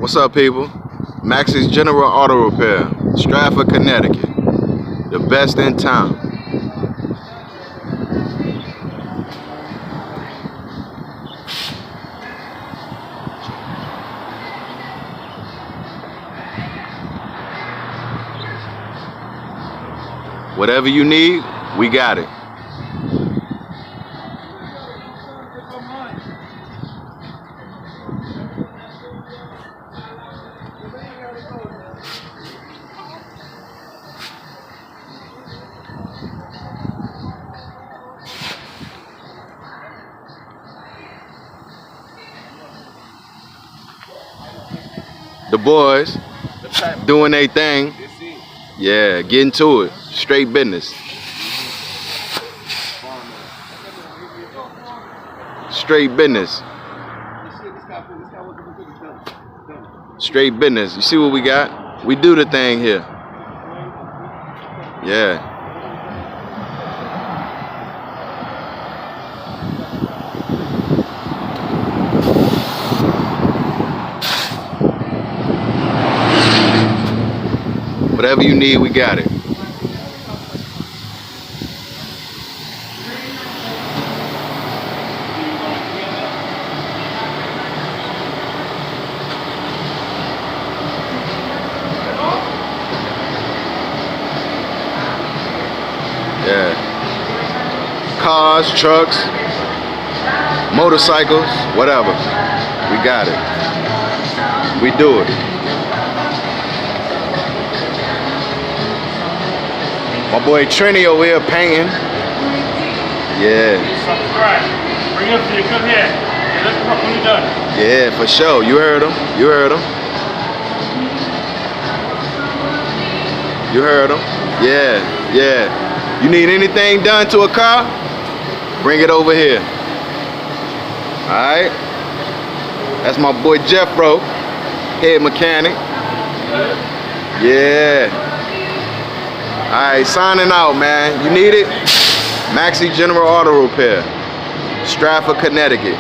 What's up, people? Maxi's General Auto Repair, Stratford, Connecticut. The best in town. Whatever you need, we got it. The boys doing their thing. Yeah, getting to it. Straight business. Straight business. Straight business. You see what we got? We do the thing here. Yeah. Whatever you need, we got it. Yeah. Cars, trucks, motorcycles, whatever. We got it. We do it. My boy Trini over here painting. Yeah. Subscribe. Bring up to you. Come here. Let's talk when you're done. Yeah, for sure. You heard him. You heard him. You heard him. Yeah, yeah. You need anything done to a car? Bring it over here. Alright? That's my boy Jeffro, head mechanic. Yeah. Alright, signing out, man. You need it? Maxi General Auto Repair, Stratford, Connecticut.